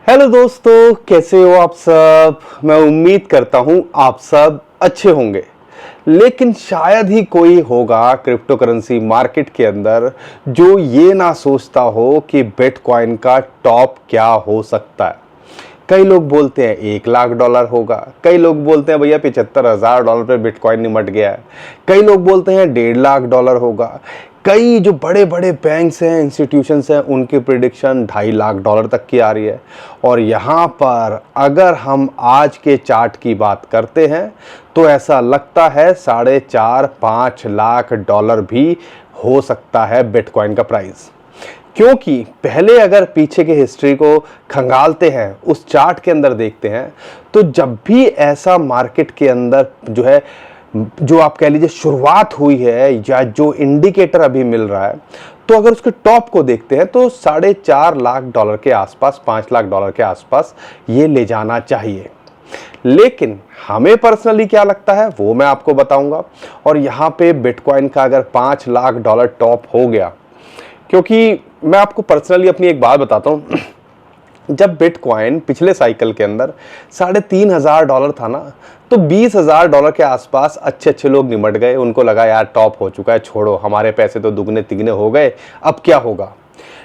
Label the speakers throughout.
Speaker 1: Hello दोस्तों, कैसे हो आप सब। मैं उम्मीद करता हूं आप सब अच्छे होंगे। लेकिन शायद ही कोई होगा क्रिप्टो करेंसी मार्केट के अंदर जो ये ना सोचता हो कि बिटकॉइन का टॉप क्या हो सकता है। कई लोग बोलते हैं $1 लाख होगा, कई लोग बोलते हैं भैया $75,000 पे बिटकॉइन निमट गया है, कई लोग बोलते हैं $1.5 लाख होगा। कई जो बड़े बड़े बैंक्स हैं, इंस्टीट्यूशंस हैं, उनकी प्रिडिक्शन $2.5 लाख तक की आ रही है। और यहाँ पर अगर हम आज के चार्ट की बात करते हैं तो ऐसा लगता है $4.5-5 लाख भी हो सकता है बिटकॉइन का प्राइस। क्योंकि पहले अगर पीछे के हिस्ट्री को खंगालते हैं, उस चार्ट के अंदर देखते हैं, तो जब भी ऐसा मार्केट के अंदर जो आप कह लीजिए शुरुआत हुई है या जो इंडिकेटर अभी मिल रहा है, तो अगर उसके टॉप को देखते हैं तो $4.5 लाख के आसपास, $5 लाख के आसपास ये ले जाना चाहिए। लेकिन हमें पर्सनली क्या लगता है वो मैं आपको बताऊंगा। और यहाँ पे बिटकॉइन का अगर $5 लाख टॉप हो गया, क्योंकि मैं आपको पर्सनली अपनी एक बात बताता हूँ, जब बिटकॉइन पिछले साइकिल के अंदर $3,500 था ना, तो $20,000 के आसपास अच्छे अच्छे लोग निमट गए। उनको लगा यार टॉप हो चुका है, छोड़ो हमारे पैसे तो दुगने तिगने हो गए, अब क्या होगा।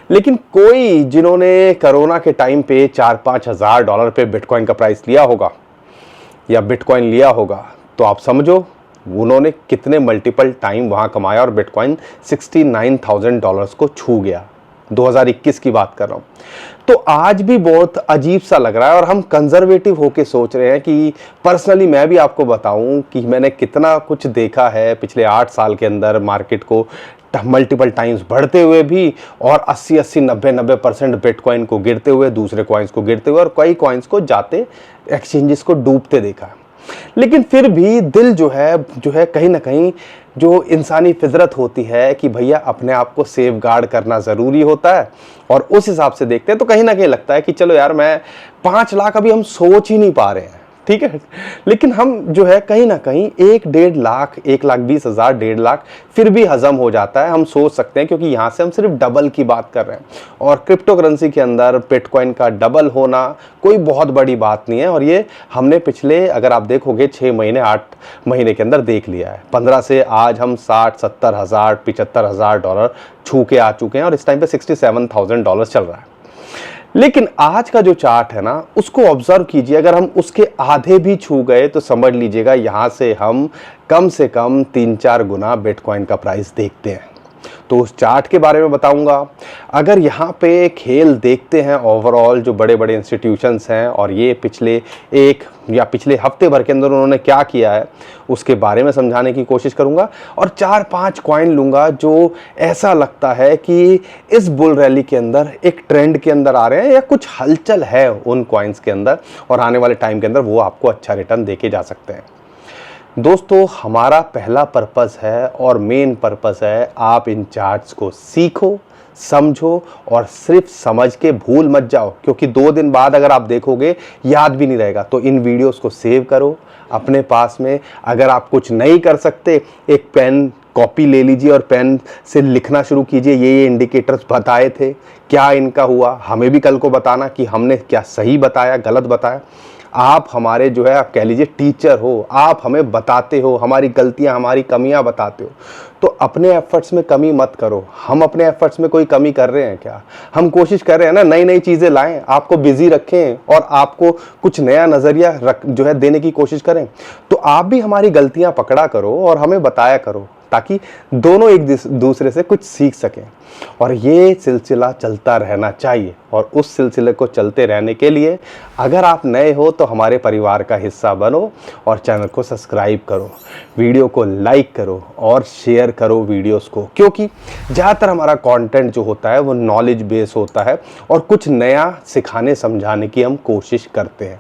Speaker 1: लेकिन कोई जिन्होंने कोरोना के टाइम पे $4-5 हज़ार पे बिटकॉइन का प्राइस लिया होगा या बिटकॉइन लिया होगा, तो आप समझो उन्होंने कितने मल्टीपल टाइम वहां कमाया और बिटकॉइन $69,000 को छू गया। 2021 की बात कर रहा हूं। तो आज भी बहुत अजीब सा लग रहा है और हम कंजर्वेटिव होके सोच रहे हैं कि पर्सनली मैं भी आपको बताऊं कि मैंने कितना कुछ देखा है पिछले 8 साल के अंदर मार्केट को मल्टीपल टाइम्स बढ़ते हुए भी, और 80-80, 90-90% बिटकॉइन को गिरते हुए, दूसरे कॉइन्स को गिरते हुए, और कई कॉइन्स को जाते एक्सचेंजेस को डूबते देखा। लेकिन फिर भी दिल जो है कहीं ना कहीं जो इंसानी फितरत होती है कि भैया अपने आप को सेफ गार्ड करना ज़रूरी होता है, और उस हिसाब से देखते हैं तो कहीं ना कहीं लगता है कि चलो यार, मैं 5 लाख अभी हम सोच ही नहीं पा रहे हैं, ठीक है। लेकिन हम जो है कहीं ना कहीं 1-1.5 लाख, 1,20,000, 1.5 लाख फिर भी हजम हो जाता है, हम सोच सकते हैं, क्योंकि यहाँ से हम सिर्फ डबल की बात कर रहे हैं। और क्रिप्टो करेंसी के अंदर बिटकॉइन का डबल होना कोई बहुत बड़ी बात नहीं है। और ये हमने पिछले, अगर आप देखोगे, 6 महीने 8 महीने के अंदर देख लिया है। 15 से आज हम 60-70 हज़ार, $75,000 छू के आ चुके हैं, और इस टाइम पे $67,000 चल रहा है। लेकिन आज का जो चार्ट है ना, उसको ऑब्जर्व कीजिए। अगर हम उसके आधे भी छू गए तो समझ लीजिएगा यहां से हम कम से कम 3-4 गुना बिटकॉइन का प्राइस देखते हैं। तो उस चार्ट के बारे में बताऊंगा। अगर यहाँ पे खेल देखते हैं ओवरऑल, जो बड़े बड़े इंस्टीट्यूशंस हैं और ये पिछले हफ्ते भर के अंदर उन्होंने क्या किया है, उसके बारे में समझाने की कोशिश करूंगा। और 4-5 कॉइन लूंगा जो ऐसा लगता है कि इस बुल रैली के अंदर एक ट्रेंड के अंदर आ रहे हैं, या कुछ हलचल है उन कॉइन्स के अंदर, और आने वाले टाइम के अंदर वो आपको अच्छा रिटर्न देके जा सकते हैं। दोस्तों, हमारा पहला पर्पस है और मेन पर्पस है, आप इन चार्ट्स को सीखो, समझो, और सिर्फ समझ के भूल मत जाओ, क्योंकि 2 दिन बाद अगर आप देखोगे याद भी नहीं रहेगा। तो इन वीडियोस को सेव करो अपने पास में। अगर आप कुछ नहीं कर सकते, एक पेन कॉपी ले लीजिए और पेन से लिखना शुरू कीजिए, ये इंडिकेटर्स बताए थे, क्या इनका हुआ, हमें भी कल को बताना कि हमने क्या सही बताया, गलत बताया। आप हमारे जो है, आप कह लीजिए टीचर हो, आप हमें बताते हो, हमारी गलतियां, हमारी कमियां बताते हो। तो अपने एफर्ट्स में कमी मत करो। हम अपने एफर्ट्स में कोई कमी कर रहे हैं क्या? हम कोशिश कर रहे हैं ना, नई नई चीज़ें लाएं, आपको बिजी रखें और आपको कुछ नया नज़रिया जो है देने की कोशिश करें। तो आप भी हमारी गलतियां पकड़ा करो और हमें बताया करो, ताकि दोनों एक दूसरे से कुछ सीख सकें। और ये सिलसिला चलता रहना चाहिए। और उस सिलसिले को चलते रहने के लिए अगर आप नए हो तो हमारे परिवार का हिस्सा बनो और चैनल को सब्सक्राइब करो, वीडियो को लाइक करो और शेयर करो वीडियोस को, क्योंकि ज़्यादातर हमारा कंटेंट जो होता है वो नॉलेज बेस होता है और कुछ नया सिखाने समझाने की हम कोशिश करते हैं।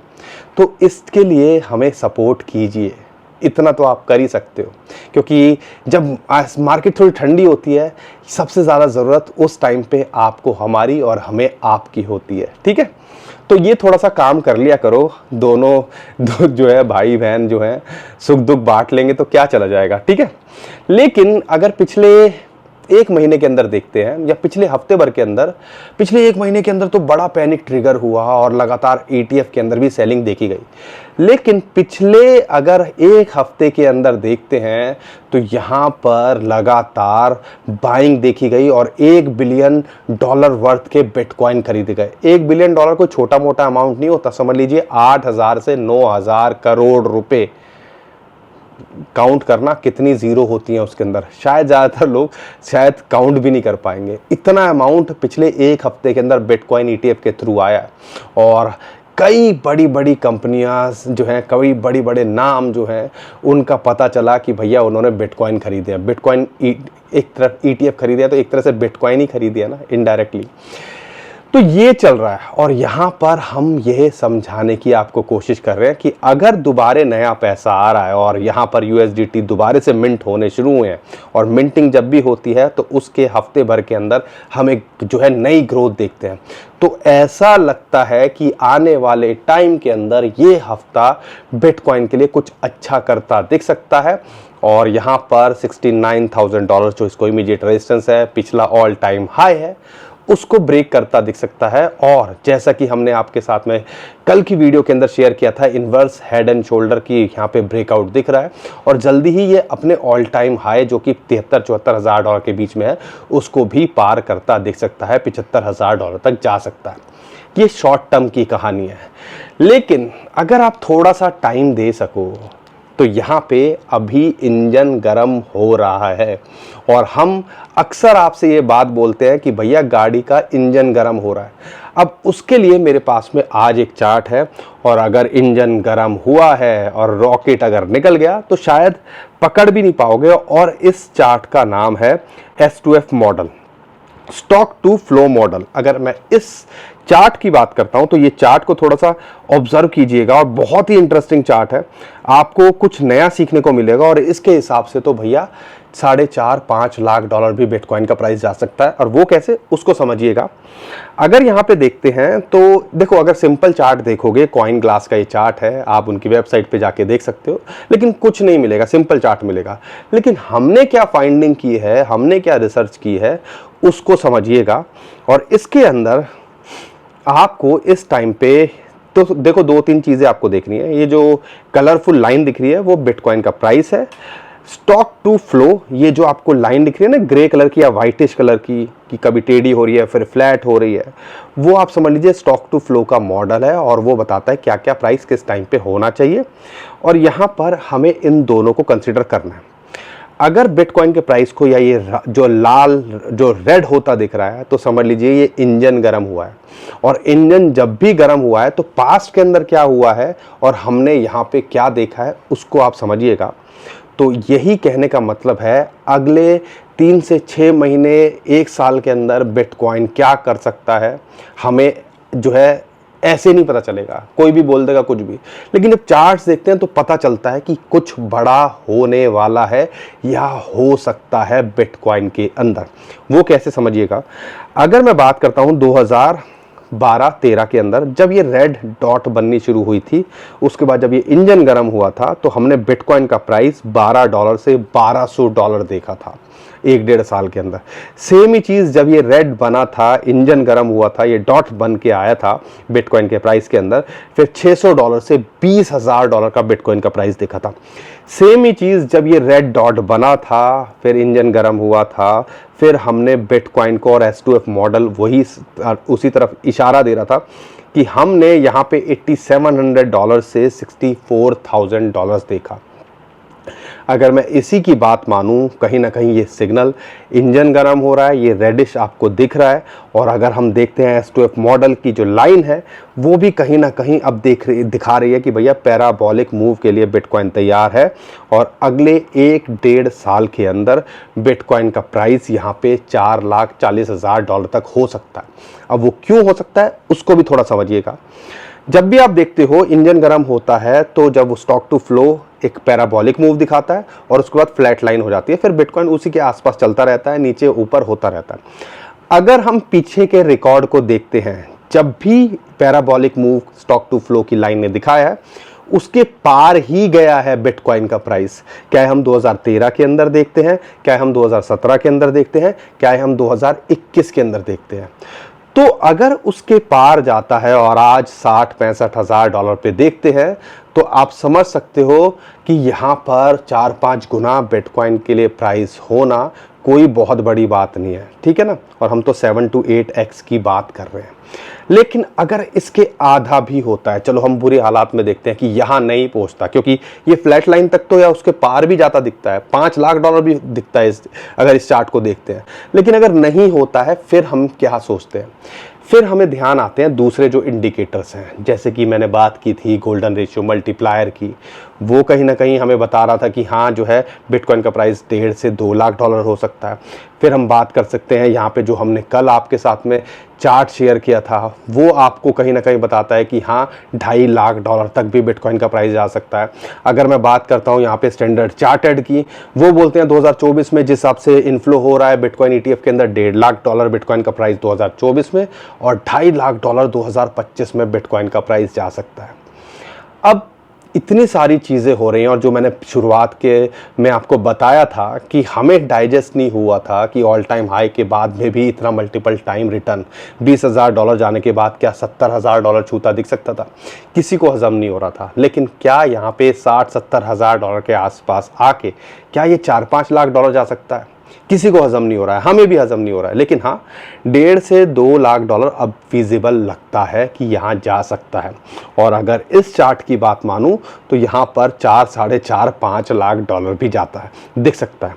Speaker 1: तो इसके लिए हमें सपोर्ट कीजिए, इतना तो आप कर ही सकते हो। क्योंकि जब मार्केट थोड़ी ठंडी होती है, सबसे ज़्यादा ज़रूरत उस टाइम पे आपको हमारी और हमें आपकी होती है, ठीक है। तो ये थोड़ा सा काम कर लिया करो, दोनों जो है भाई बहन जो हैं सुख दुख बांट लेंगे तो क्या चला जाएगा, ठीक है। लेकिन अगर पिछले एक महीने के अंदर देखते हैं या पिछले हफ्ते भर के अंदर, पिछले एक महीने के अंदर तो बड़ा पैनिक ट्रिगर हुआ और लगातार ETF के अंदर भी सेलिंग देखी गई। लेकिन पिछले अगर एक हफ्ते के अंदर देखते हैं तो यहाँ पर लगातार बाइंग देखी गई और $1 बिलियन वर्थ के बिटकॉइन खरीदे गए। $1 बिलियन कोई छोटा मोटा अमाउंट नहीं होता, समझ लीजिए 8,000 से 9,000 करोड़ रुपए। काउंट करना कितनी जीरो होती हैं उसके अंदर, शायद ज़्यादातर लोग शायद काउंट भी नहीं कर पाएंगे। इतना अमाउंट पिछले एक हफ्ते के अंदर बिटकॉइन ETF के थ्रू आया और कई बड़ी बड़ी कंपनियां जो हैं, कई बड़े बड़े नाम जो हैं, उनका पता चला कि भैया उन्होंने बिटकॉइन खरीदे हैं। बिटकॉइन एक तरफ ETF खरीदे तो एक तरह से बिटकॉइन ही खरीदे है ना, इनडायरेक्टली। तो ये चल रहा है और यहाँ पर हम ये समझाने की आपको कोशिश कर रहे हैं कि अगर दोबारे नया पैसा आ रहा है और यहाँ पर USDT दोबारे से मिंट होने शुरू हुए हैं और मिंटिंग जब भी होती है तो उसके हफ्ते भर के अंदर हम एक जो है नई ग्रोथ देखते हैं। तो ऐसा लगता है कि आने वाले टाइम के अंदर ये हफ्ता बिटकॉइन के लिए कुछ अच्छा करता दिख सकता है और यहाँ पर $69,000 जो इसको इमीडिएट रेजिस्टेंस है, पिछला ऑल टाइम हाई है, उसको ब्रेक करता दिख सकता है। और जैसा कि हमने आपके साथ में कल की वीडियो के अंदर शेयर किया था, इन्वर्स हेड एंड शोल्डर की यहाँ पे ब्रेकआउट दिख रहा है और जल्दी ही ये अपने ऑल टाइम हाई जो कि $73,000-74,000 के बीच में है, उसको भी पार करता दिख सकता है, $75,000 तक जा सकता है। ये शॉर्ट टर्म की कहानी है। लेकिन अगर आप थोड़ा सा टाइम दे सको तो यहाँ पे अभी इंजन गर्म हो रहा है और हम अक्सर आपसे ये बात बोलते हैं कि भैया गाड़ी का इंजन गर्म हो रहा है। अब उसके लिए मेरे पास में आज एक चार्ट है और अगर इंजन गर्म हुआ है और रॉकेट अगर निकल गया तो शायद पकड़ भी नहीं पाओगे। और इस चार्ट का नाम है S2F model, stock to flow model. अगर मैं इस चार्ट की बात करता हूं तो ये चार्ट को थोड़ा सा ऑब्जर्व कीजिएगा और बहुत ही इंटरेस्टिंग चार्ट है, आपको कुछ नया सीखने को मिलेगा। और इसके हिसाब से तो भैया $4.5-5 लाख भी बिटकॉइन का प्राइस जा सकता है। और वो कैसे, उसको समझिएगा। अगर यहाँ पे देखते हैं तो देखो, अगर सिंपल चार्ट देखोगे, कॉइन ग्लास का ये चार्ट है, आप उनकी वेबसाइट पे जाके देख सकते हो, लेकिन कुछ नहीं मिलेगा, सिंपल चार्ट मिलेगा। लेकिन हमने क्या फाइंडिंग की है, हमने क्या रिसर्च की है, उसको समझिएगा। और इसके अंदर आपको इस टाइम पे तो देखो 2-3 चीज़ें आपको देखनी है। ये जो कलरफुल लाइन दिख रही है वो बिटकॉइन का प्राइस है। स्टॉक टू फ्लो, ये जो आपको लाइन दिख रही है ना ग्रे कलर की या वाइटिश कलर की, कि कभी टेढ़ी हो रही है फिर फ्लैट हो रही है, वो आप समझ लीजिए स्टॉक टू फ्लो का मॉडल है और वो बताता है क्या क्या प्राइस किस टाइम पे होना चाहिए। और यहाँ पर हमें इन दोनों को कंसिडर करना है। अगर बिटकॉइन के प्राइस को या ये जो लाल जो रेड होता दिख रहा है तो समझ लीजिए ये इंजन गर्म हुआ है। और इंजन जब भी गर्म हुआ है तो पास्ट के अंदर क्या हुआ है और हमने यहाँ पे क्या देखा है उसको आप समझिएगा। तो यही कहने का मतलब है अगले 3 से 6 महीने 1 साल के अंदर बिटकॉइन क्या कर सकता है, हमें जो है ऐसे नहीं पता चलेगा, कोई भी बोल देगा कुछ भी। लेकिन जब चार्ट्स देखते हैं तो पता चलता है कि कुछ बड़ा होने वाला है या हो सकता है बिटकॉइन के अंदर। वो कैसे, समझिएगा। अगर मैं बात करता हूं 2012-13 के अंदर, जब ये रेड डॉट बननी शुरू हुई थी, उसके बाद जब ये इंजन गर्म हुआ था तो हमने बिटकॉइन का प्राइस $12 से $1200 देखा था 1-1.5 साल के अंदर। सेम ही चीज़ जब ये रेड बना था, इंजन गर्म हुआ था, ये डॉट बन के आया था बिटकॉइन के प्राइस के अंदर, फिर $600 से $20,000 का बिटकॉइन का प्राइस देखा था। सेम ही चीज़ जब ये रेड डॉट बना था, फिर इंजन गर्म हुआ था, फिर हमने बिटकॉइन को और S2F मॉडल वही उसी तरफ इशारा दे रहा था कि हमने यहाँ पे $8,700 से $64,000 देखा। अगर मैं इसी की बात मानूं, कहीं ना कहीं ये सिग्नल इंजन गर्म हो रहा है, ये रेडिश आपको दिख रहा है। और अगर हम देखते हैं S2F मॉडल की जो लाइन है वो भी कहीं ना कहीं अब दिखा रही है कि भैया पैराबोलिक मूव के लिए बिटकॉइन तैयार है और अगले 1-1.5 साल के अंदर बिटकॉइन का प्राइस यहाँ पे $4,40,000 तक हो सकता है। अब वो क्यों हो सकता है उसको भी थोड़ा समझिएगा। जब भी आप देखते हो इंजन गर्म होता है तो जब वो स्टॉक टू फ्लो एक पैराबोलिक मूव दिखाता है और उसके बाद फ्लैट लाइन हो जाती है, फिर बिटकॉइन उसी के आसपास चलता रहता है, नीचे ऊपर होता रहता है। अगर हम पीछे के रिकॉर्ड को देखते हैं, जब भी parabolic move stock to flow की लाइन ने दिखाया है, उसके पार ही गया है बिटकॉइन का प्राइस। क्या हम 2013 के अंदर देखते हैं, क्या हम 2017 के अंदर देखते हैं, क्या हम 2021 के अंदर देखते हैं, तो अगर उसके पार जाता है और आज 60-65 हज़ार डॉलर पे देखते हैं, तो आप समझ सकते हो कि यहाँ पर 4-5 गुना बिटकॉइन के लिए प्राइस होना कोई बहुत बड़ी बात नहीं है, ठीक है ना। और हम तो 7 to 8x की बात कर रहे हैं। लेकिन अगर इसके आधा भी होता है, चलो हम बुरे हालात में देखते हैं कि यहाँ नहीं पहुँचता, क्योंकि ये फ्लैट लाइन तक तो या उसके पार भी जाता दिखता है, 5 लाख डॉलर भी दिखता है अगर इस चार्ट को देखते हैं। लेकिन अगर नहीं होता है, फिर हम क्या सोचते हैं, फिर हमें ध्यान आते हैं दूसरे जो इंडिकेटर्स हैं, जैसे कि मैंने बात की थी गोल्डन रेशियो मल्टीप्लायर की। वो कहीं ना कहीं हमें बता रहा था कि हाँ जो है बिटकॉइन का प्राइस 1.5 से 2 लाख डॉलर हो सकता है। फिर हम बात कर सकते हैं यहाँ पे जो हमने कल आपके साथ में चार्ट शेयर किया था, वो आपको कहीं ना कहीं बताता है कि हाँ 2.5 लाख डॉलर तक भी बिटकॉइन का प्राइस जा सकता है। अगर मैं बात करता हूँ यहाँ पे स्टैंडर्ड चार्टर्ड की, वो बोलते हैं 2024 में जिस हिसाब से इन्फ्लो हो रहा है बिटकॉइन ETF के अंदर, 1.5 लाख डॉलर बिटकॉइन का प्राइस 2024 में और 2.5 लाख डॉलर 2025 में बिटकॉइन का प्राइस जा सकता है। अब इतनी सारी चीज़ें हो रही हैं, और जो मैंने शुरुआत के में आपको बताया था कि हमें डाइजेस्ट नहीं हुआ था कि ऑल टाइम हाई के बाद में भी इतना मल्टीपल टाइम रिटर्न 20,000 डॉलर जाने के बाद क्या 70,000 डॉलर छूता दिख सकता था, किसी को हजम नहीं हो रहा था। लेकिन क्या यहाँ पे 60-70 हज़ार डॉलर के आसपास आके क्या ये 4-5 लाख डॉलर जा सकता है? किसी को हजम नहीं हो रहा है, हमें भी हजम नहीं हो रहा है। लेकिन हाँ 1.5 से 2 लाख डॉलर अब फिजिबल लगता है कि यहाँ जा सकता है। और अगर इस चार्ट की बात मानूं तो यहाँ पर 4-4.5 लाख डॉलर भी जाता है, दिख सकता है।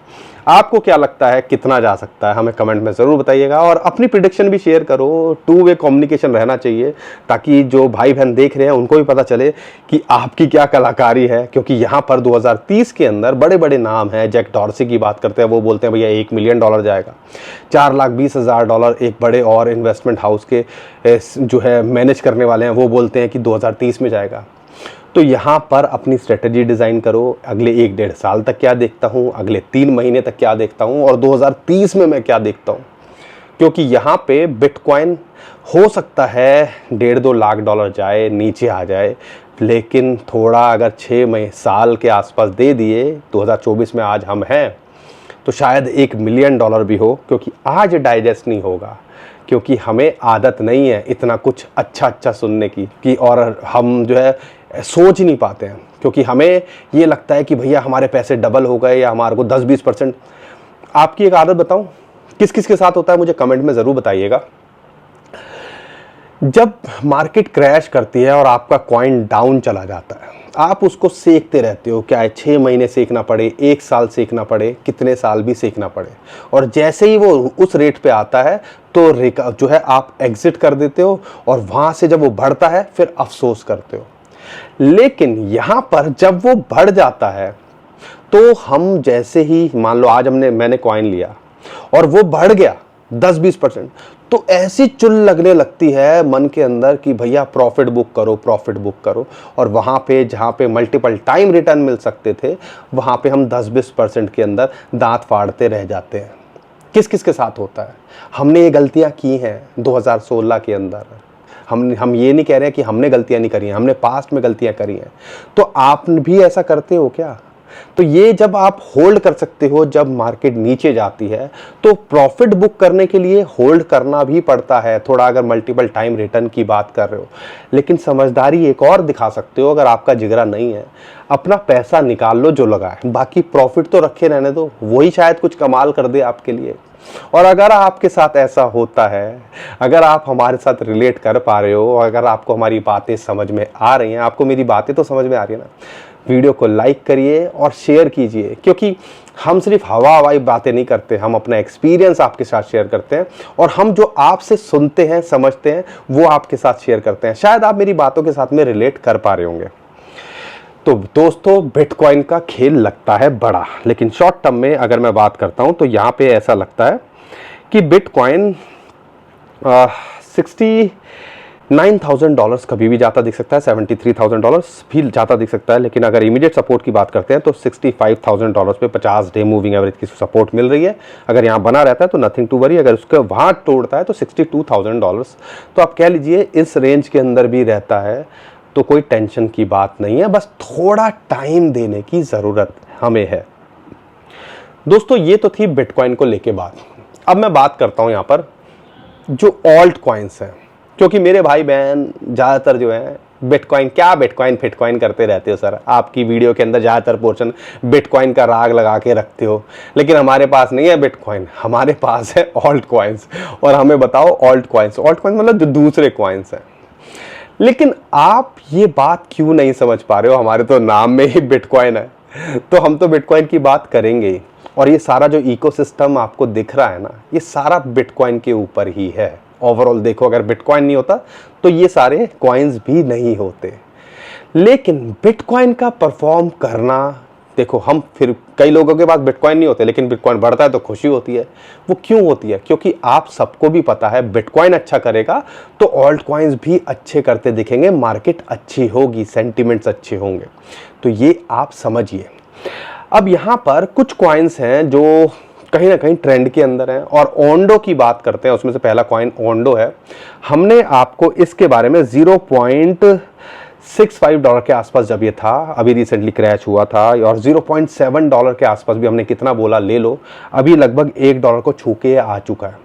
Speaker 1: आपको क्या लगता है कितना जा सकता है, हमें कमेंट में ज़रूर बताइएगा, और अपनी प्रिडिक्शन भी शेयर करो। 2 वे कम्युनिकेशन रहना चाहिए, ताकि जो भाई बहन देख रहे हैं उनको भी पता चले कि आपकी क्या कलाकारी है। क्योंकि यहाँ पर 2030 के अंदर बड़े बड़े नाम हैं, जैक डॉर्सी की बात करते हैं, वो बोलते हैं भैया 1 मिलियन डॉलर जाएगा। 4,20,000 डॉलर एक बड़े और इन्वेस्टमेंट हाउस के जो है मैनेज करने वाले हैं, वो बोलते हैं कि 2030 में जाएगा। तो यहाँ पर अपनी स्ट्रेटजी डिज़ाइन करो, अगले 1-1.5 साल तक क्या देखता हूँ, अगले 3 महीने तक क्या देखता हूँ, और 2030 में मैं क्या देखता हूँ। क्योंकि यहाँ पे बिटकॉइन हो सकता है 1.5-2 लाख डॉलर जाए, नीचे आ जाए, लेकिन थोड़ा अगर 6 साल के आसपास दे दिए, 2024 में आज हम हैं, तो शायद 1 मिलियन डॉलर भी हो। क्योंकि आज डाइजेस्ट नहीं होगा, क्योंकि हमें आदत नहीं है इतना कुछ अच्छा सुनने की, और हम जो है सोच नहीं पाते हैं, क्योंकि हमें ये लगता है कि भैया हमारे पैसे डबल हो गए या हमारे को 10-20%। आपकी एक आदत बताऊं किस किस के साथ होता है, मुझे कमेंट में ज़रूर बताइएगा। जब मार्केट क्रैश करती है और आपका कॉइन डाउन चला जाता है, आप उसको सेकते रहते हो, क्या है 6 महीने सेकना पड़े, 1 साल सेकना पड़े, कितने साल भी सेकना पड़े, और जैसे ही वो उस रेट पे आता है तो जो है आप एग्जिट कर देते हो, और वहाँ से जब वो बढ़ता है फिर अफसोस करते हो। लेकिन यहाँ पर जब वो बढ़ जाता है, तो हम जैसे ही मान लो आज मैंने कॉइन लिया और वो बढ़ गया 10-20%, तो ऐसी चुल लगने लगती है मन के अंदर कि भैया प्रॉफिट बुक करो, प्रॉफिट बुक करो। और वहाँ पे जहाँ पे मल्टीपल टाइम रिटर्न मिल सकते थे, वहाँ पे हम 10-20% के अंदर दांत फाड़ते रह जाते हैं। किस किस के साथ होता है? हमने ये गलतियाँ की हैं 2016 के अंदर। हम ये नहीं कह रहे हैं कि हमने गलतियां नहीं करी हैं, हमने पास्ट में गलतियां करी हैं। तो आप भी ऐसा करते हो क्या? तो ये जब आप होल्ड कर सकते हो, जब मार्केट नीचे जाती है, तो प्रॉफिट बुक करने के लिए होल्ड करना भी पड़ता है थोड़ा, अगर मल्टीपल टाइम रिटर्न की बात कर रहे हो। लेकिन समझदारी एक और दिखा सकते हो, अगर आपका जिगरा नहीं है, अपना पैसा निकाल लो जो लगा है, बाकी प्रॉफिट तो रखे रहने दो, वही शायद कुछ कमाल कर दे आपके लिए। और अगर आपके साथ ऐसा होता है, अगर आप हमारे साथ रिलेट कर पा रहे हो, अगर आपको हमारी बातें समझ में आ रही हैं, आपको मेरी बातें तो समझ में आ रही है ना, वीडियो को लाइक करिए और शेयर कीजिए। क्योंकि हम सिर्फ हवाई बातें नहीं करते, हम अपना एक्सपीरियंस आपके साथ शेयर करते हैं, और हम जो आपसे सुनते हैं, समझते हैं, वो आपके साथ शेयर करते हैं। शायद आप मेरी बातों के साथ में रिलेट कर पा रहे होंगे। तो दोस्तों, बिटकॉइन का खेल लगता है बड़ा, लेकिन शॉर्ट टर्म में अगर मैं बात करता हूं तो यहाँ पे ऐसा लगता है कि बिटकॉइन 69,000 डॉलर्स कभी भी जाता दिख सकता है, 73,000 डॉलर्स भी जाता दिख सकता है। लेकिन अगर इमीडिएट सपोर्ट की बात करते हैं तो 65,000 डॉलर्स पे 50 डे मूविंग एवरेज की सपोर्ट मिल रही है। अगर यहाँ बना रहता है तो नथिंग टू वरी, अगर उसके वहाँ तोड़ता है तो 62,000 डॉलर्स, तो आप कह लीजिए इस रेंज के अंदर भी रहता है तो कोई टेंशन की बात नहीं है, बस थोड़ा टाइम देने की ज़रूरत हमें है। दोस्तों ये तो थी बिटकॉइन को लेके बात। अब मैं बात करता हूँ यहाँ पर जो ऑल्ट कॉइन्स हैं, क्योंकि मेरे भाई बहन ज़्यादातर जो है बिटकॉइन क्या बिटकॉइन फिटकॉइन करते रहते हो सर, आपकी वीडियो के अंदर ज़्यादातर पोर्शन बिटकॉइन का राग लगा के रखते हो, लेकिन हमारे पास नहीं है बिटकॉइन, हमारे पास है ऑल्ट कॉइन्स। और हमें बताओ ऑल्ट कॉइन्स मतलब जो दूसरे कॉइन्स हैं। लेकिन आप ये बात क्यों नहीं समझ पा रहे हो, हमारे तो नाम में ही बिटकॉइन है, तो हम तो बिटकॉइन की बात करेंगे ही। और ये सारा जो इकोसिस्टम आपको दिख रहा है ना, ये सारा बिटकॉइन के ऊपर ही है। ओवरऑल देखो, अगर बिटकॉइन नहीं होता तो ये सारे कॉइन्स भी नहीं होते। लेकिन बिटकॉइन का परफॉर्म करना, देखो हम फिर कई लोगों के पास बिटकॉइन नहीं होते लेकिन बिटकॉइन बढ़ता है तो खुशी होती है। वो क्यों होती है? क्योंकि आप सबको भी पता है बिटकॉइन अच्छा करेगा तो ऑल्ट कॉइन्स भी अच्छे करते दिखेंगे, मार्केट अच्छी होगी, सेंटिमेंट्स अच्छे होंगे। तो ये आप समझिए। अब यहाँ पर कुछ कॉइन्स हैं जो कहीं ना कहीं ट्रेंड के अंदर है, और ओंडो की बात करते हैं, उसमें से पहला कॉइन ओंडो है। हमने आपको इसके बारे में $0.65 के आसपास जब ये था, अभी रिसेंटली क्रैश हुआ था, और $0.7 के आसपास भी हमने कितना बोला ले लो, अभी लगभग $1 को छू के आ चुका है।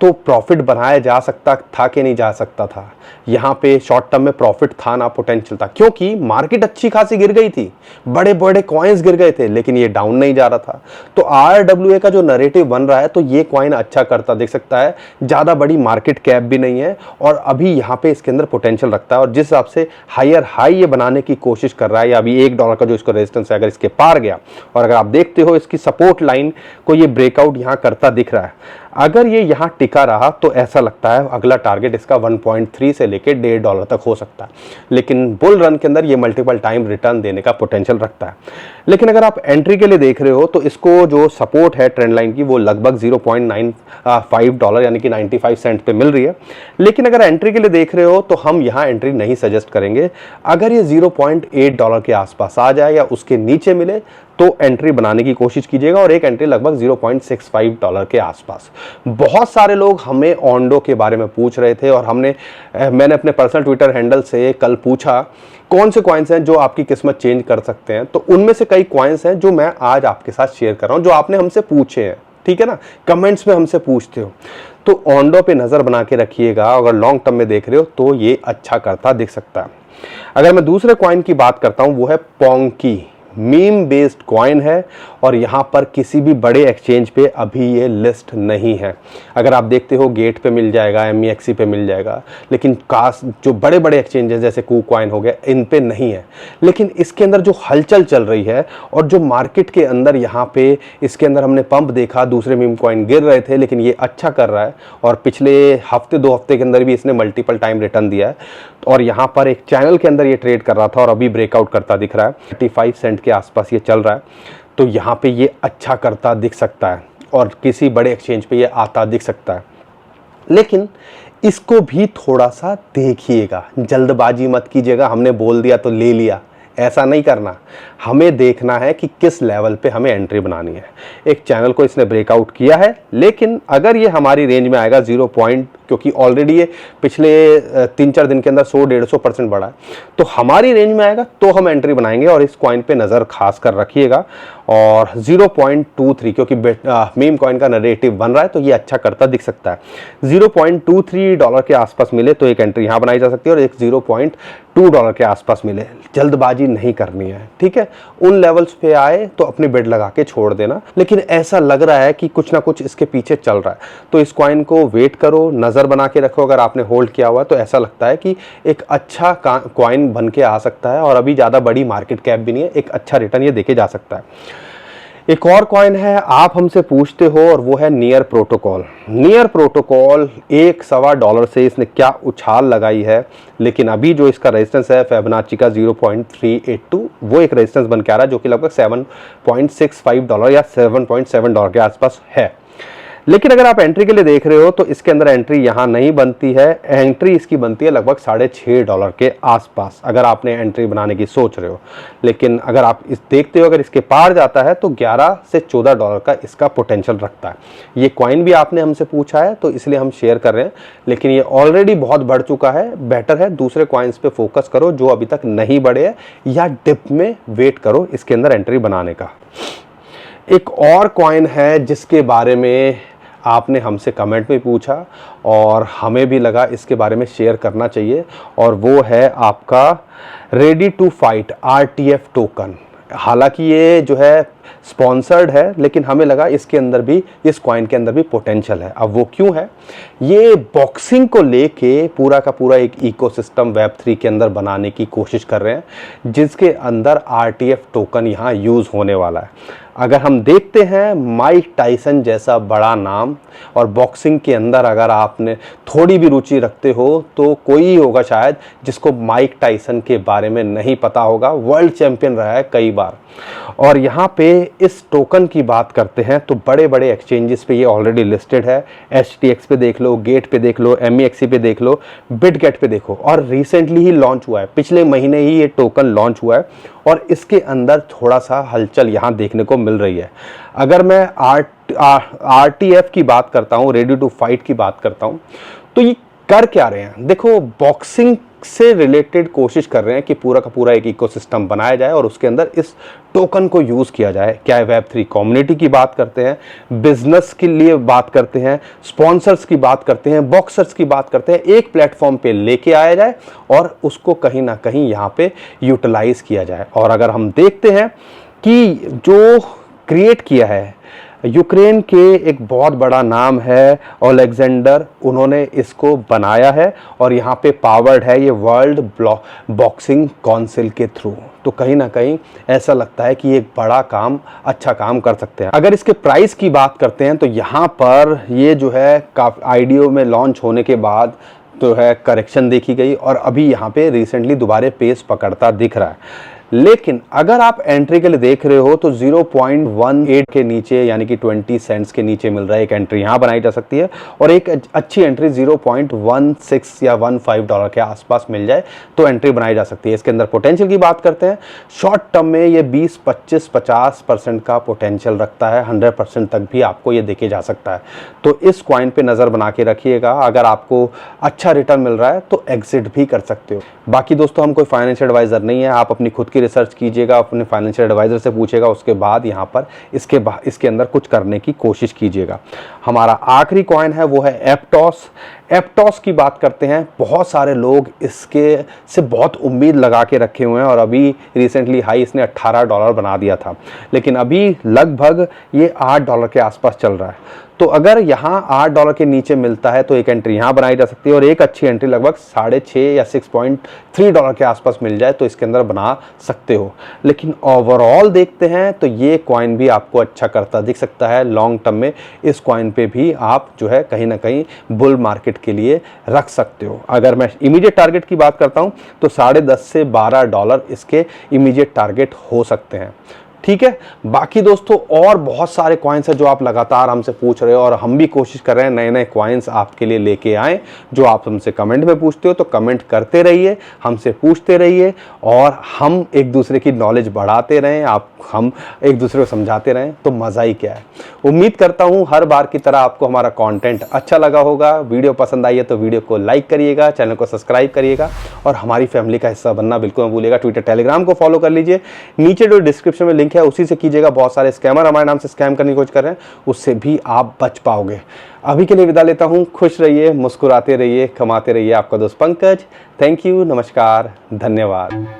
Speaker 1: तो प्रॉफिट बनाया जा सकता था कि नहीं जा सकता था? यहाँ पे शॉर्ट टर्म में प्रॉफिट था ना, पोटेंशियल था, क्योंकि मार्केट अच्छी खासी गिर गई थी, बड़े बड़े कॉइन्स गिर गए थे, लेकिन ये डाउन नहीं जा रहा था। तो RWA का जो नैरेटिव बन रहा है, तो ये कॉइन अच्छा करता दिख सकता है, ज़्यादा बड़ी मार्केट कैप भी नहीं है, और अभी यहाँ पे इसके अंदर पोटेंशियल रखता है। और जिस हिसाब से हायर हाई ये बनाने की कोशिश कर रहा है, या अभी $1 का जो इसका रेजिस्टेंस है, अगर इसके पार गया, और अगर आप देखते हो इसकी सपोर्ट लाइन को ये ब्रेकआउट यहाँ करता दिख रहा है, अगर ये यहाँ टिका रहा तो ऐसा लगता है अगला टारगेट इसका 1.3 से लेके $1.5 तक हो सकता है। लेकिन बुल रन के अंदर ये मल्टीपल टाइम रिटर्न देने का पोटेंशियल रखता है। लेकिन अगर आप एंट्री के लिए देख रहे हो तो इसको जो सपोर्ट है ट्रेंड लाइन की, वो लगभग $0.95 यानी कि 95 सेंट पे मिल रही है। लेकिन अगर एंट्री के लिए देख रहे हो तो हम यहाँ एंट्री नहीं सजेस्ट करेंगे। अगर ये $0.8 के आसपास आ जाए या उसके नीचे मिले तो एंट्री बनाने की कोशिश कीजिएगा, और एक एंट्री लगभग $0.65 के आसपास। बहुत सारे लोग हमें ओंडो के बारे में पूछ रहे थे, और मैंने अपने पर्सनल ट्विटर हैंडल से कल पूछा कौन से कॉइन्स हैं जो आपकी किस्मत चेंज कर सकते हैं। तो उनमें से कई कॉइन्स हैं जो मैं आज आपके साथ शेयर कर रहा हूं, जो आपने हमसे पूछे हैं, ठीक है ना, कमेंट्स में हमसे पूछते हो। तो ओंडो पे नजर बना के रखिएगा, अगर लॉन्ग टर्म में देख रहे हो तो ये अच्छा करता दिख सकता है। अगर मैं दूसरे कॉइन की बात करता हूं, वो है पोंकी, मीम बेस्ड कॉइन है, और यहाँ पर किसी भी बड़े एक्सचेंज पे अभी ये लिस्ट नहीं है। अगर आप देखते हो गेट पे मिल जाएगा, MEXC पे मिल जाएगा, लेकिन जो बड़े बड़े एक्सचेंज है जैसे KuCoin हो गया, इन पे नहीं है। लेकिन इसके अंदर जो हलचल चल रही है, और जो मार्केट के अंदर यहाँ पे इसके अंदर हमने पंप देखा, दूसरे मीम कॉइन गिर रहे थे, लेकिन ये अच्छा कर रहा है, और पिछले हफ्ते 2 हफ्ते के अंदर भी इसने मल्टीपल टाइम रिटर्न दिया है, और यहाँ पर एक चैनल के अंदर ये ट्रेड कर रहा था और अभी ब्रेकआउट करता दिख रहा है। 35 सेंट के आसपास ये चल रहा है, तो यहाँ पे ये अच्छा करता दिख सकता है, और किसी बड़े एक्सचेंज पे ये आता दिख सकता है। लेकिन इसको भी थोड़ा सा देखिएगा, जल्दबाजी मत कीजिएगा, हमने बोल दिया तो ले लिया, ऐसा नहीं करना। हमें देखना है कि किस लेवल पे हमें एंट्री बनानी है। एक चैनल को इसने ब्रेकआउट किया है, लेकिन अगर ये हमारी रेंज में आएगा 0 पॉइंट, क्योंकि ऑलरेडी ये पिछले 3-4 दिन के अंदर 100-150% बढ़ा है, तो हमारी रेंज में आएगा तो हम एंट्री बनाएंगे। और इस कॉइन पे नज़र खास कर रखिएगा। और 0.23, क्योंकि मीम कॉइन का नरेटिव बन रहा है, तो ये अच्छा करता दिख सकता है। $0.23 के आसपास मिले तो एक एंट्री यहाँ बनाई जा सकती है, और एक $0.2 के आसपास मिले। जल्दबाजी नहीं करनी है, ठीक है। उन लेवल्स पे आए तो अपनी बेड लगा के छोड़ देना, लेकिन ऐसा लग रहा है कि कुछ ना कुछ इसके पीछे चल रहा है, तो इस कॉइन को वेट करो, नज़र बना के रखो। अगर आपने होल्ड किया हुआ है तो ऐसा लगता है कि एक अच्छा कॉइन बन के आ सकता है, और अभी ज़्यादा बड़ी मार्केट कैप भी नहीं है, एक अच्छा रिटर्न ये देके जा सकता है। एक और कॉइन है, आप हमसे पूछते हो, और वो है नियर प्रोटोकॉल। नियर प्रोटोकॉल $1.25 से इसने क्या उछाल लगाई है, लेकिन अभी जो इसका रेजिस्टेंस है फिबोनाची का 0.382, वो एक रेजिस्टेंस बन के आ रहा है, जो कि लगभग $7.65 या $7.7 के आसपास है। लेकिन अगर आप एंट्री के लिए देख रहे हो तो इसके अंदर एंट्री यहाँ नहीं बनती है, एंट्री इसकी बनती है लगभग $6.5 के आसपास, अगर आपने एंट्री बनाने की सोच रहे हो। लेकिन अगर आप इस देखते हो अगर इसके पार जाता है तो $11 से $14 का इसका पोटेंशियल रखता है। ये कॉइन भी आपने हमसे पूछा है तो इसलिए हम शेयर कर रहे हैं, लेकिन ये ऑलरेडी बहुत बढ़ चुका है। बेटर है दूसरे कॉइन्स पे फोकस करो जो अभी तक नहीं बढ़े हैं, या डिप में वेट करो इसके अंदर एंट्री बनाने का। एक और कॉइन है जिसके बारे में आपने हमसे कमेंट में पूछा और हमें भी लगा इसके बारे में शेयर करना चाहिए, और वो है आपका ready to fight RTF token. हालांकि ये जो है स्पॉन्सर्ड है, लेकिन हमें लगा इसके अंदर भी, इस कॉइन के अंदर भी पोटेंशियल है। अब वो क्यों है? ये बॉक्सिंग को लेके पूरा का पूरा एक इकोसिस्टम Web3 के अंदर बनाने की कोशिश कर रहे हैं, जिसके अंदर RTF टोकन यहाँ यूज़ होने वाला है। अगर हम देखते हैं माइक टाइसन जैसा बड़ा नाम, और बॉक्सिंग के अंदर अगर आपने थोड़ी भी रुचि रखते हो तो कोई ही होगा शायद जिसको माइक टाइसन के बारे में नहीं पता होगा। वर्ल्ड चैंपियन रहा है कई बार। और यहाँ पे इस टोकन की बात करते हैं तो बड़े बड़े एक्सचेंजेस पे ये ऑलरेडी लिस्टेड है। HTX पे देख लो, गेट पे देख लो, MEXC पे देख लो, बिटगेट पे देखो, और रिसेंटली ही लॉन्च हुआ है, पिछले महीने ही ये टोकन लॉन्च हुआ है, और इसके अंदर थोड़ा सा हलचल यहाँ देखने को मिल रही है। अगर मैं RTF की बात करता हूँ, रेडी टू फाइट की बात करता हूँ, तो ये कर क्या रहे हैं? देखो, बॉक्सिंग से रिलेटेड कोशिश कर रहे हैं कि पूरा का पूरा एक इकोसिस्टम बनाया जाए और उसके अंदर इस टोकन को यूज़ किया जाए। क्या Web3 कम्युनिटी की बात करते हैं, बिजनेस के लिए बात करते हैं, स्पॉन्सर्स की बात करते हैं, बॉक्सर्स की बात करते हैं, एक प्लेटफॉर्म पे लेके आया जाए और उसको कहीं ना कहीं यहाँ पे यूटिलाइज किया जाए। और अगर हम देखते हैं कि जो क्रिएट किया है, यूक्रेन के एक बहुत बड़ा नाम है ओलेक्जेंडर, उन्होंने इसको बनाया है और यहाँ पे पावर्ड है ये वर्ल्ड बॉक्सिंग काउंसिल के थ्रू। तो कहीं ना कहीं ऐसा लगता है कि एक बड़ा काम, अच्छा काम कर सकते हैं। अगर इसके प्राइस की बात करते हैं तो यहाँ पर ये जो है IDO में लॉन्च होने के बाद तो है करेक्शन देखी गई, और अभी यहाँ पे रिसेंटली दोबारा पेस पकड़ता दिख रहा है। लेकिन अगर आप एंट्री के लिए देख रहे हो तो 0.18 के नीचे, यानी कि 20 सेंट्स के नीचे मिल रहा है, एक एंट्री यहाँ बनाई जा सकती है, और एक अच्छी एंट्री 0.16 या $15 के आसपास मिल जाए तो एंट्री बनाई जा सकती है। इसके अंदर पोटेंशियल की बात करते हैं, शॉर्ट टर्म में ये 20, 25, 50% का पोटेंशियल रखता है, 100% तक भी आपको ये देखे जा सकता है। तो इस कॉइन पे नज़र बना के रखिएगा। अगर आपको अच्छा रिटर्न मिल रहा है तो एग्जिट भी कर सकते हो। बाकी दोस्तों, हम कोई फाइनेंशियल एडवाइज़र नहीं है, आप अपनी खुद की रिसर्च कीजिएगा, अपने फाइनेंशियल एडवाइजर से पूछेगा, उसके बाद यहाँ पर इसके अंदर कुछ करने की कोशिश कीजिएगा। हमारा आखिरी कॉइन है वो है एप्टॉस। एप्टॉस की बात करते हैं, बहुत सारे लोग इसके से बहुत उम्मीद लगा के रखे हुए हैं, और अभी रिसेंटली हाई इसने $18 बना दिया था, लेकिन अभी लगभग ये $8 के आसपास चल रहा है। तो अगर यहाँ $8 के नीचे मिलता है तो एक एंट्री यहाँ बनाई जा सकती है, और एक अच्छी एंट्री लगभग 6.5 या $6.3 के आसपास मिल जाए तो इसके अंदर बना सकते हो। लेकिन ओवरऑल देखते हैं तो ये कॉइन भी आपको अच्छा करता दिख सकता है। लॉन्ग टर्म में इस कॉइन पे भी आप जो है कहीं ना कहीं बुल मार्केट के लिए रख सकते हो। अगर मैं इमीडिएट टारगेट की बात करता हूँ तो $10.5 से $12 इसके इमीडिएट टारगेट हो सकते हैं। ठीक है। बाकी दोस्तों और बहुत सारे कॉइन्स हैं जो आप लगातार हमसे पूछ रहे हो, और हम भी कोशिश कर रहे हैं नए नए कॉइन्स आपके लिए लेके आएँ। जो आप हमसे कमेंट में पूछते हो तो कमेंट करते रहिए, हमसे पूछते रहिए, और हम एक दूसरे की नॉलेज बढ़ाते रहें, हम एक दूसरे को समझाते रहें, तो मज़ा ही क्या है। उम्मीद करता हूँ हर बार की तरह आपको हमारा कॉन्टेंट अच्छा लगा होगा। वीडियो पसंद आई है तो वीडियो को लाइक करिएगा, चैनल को सब्सक्राइब करिएगा, और हमारी फैमिली का हिस्सा बनना बिल्कुल मत भूलिएगा। ट्विटर, टेलीग्राम को फॉलो कर लीजिए, नीचे जो डिस्क्रिप्शन में लिंक है उसी से कीजिएगा। बहुत सारे स्कैमर हमारे नाम से स्कैम करने की कोशिश कर रहे हैं, उससे भी आप बच पाओगे। अभी के लिए विदा लेता हूं। खुश रहिए, मुस्कुराते रहिए, कमाते रहिए। आपका दोस्त पंकज। थैंक यू, नमस्कार, धन्यवाद।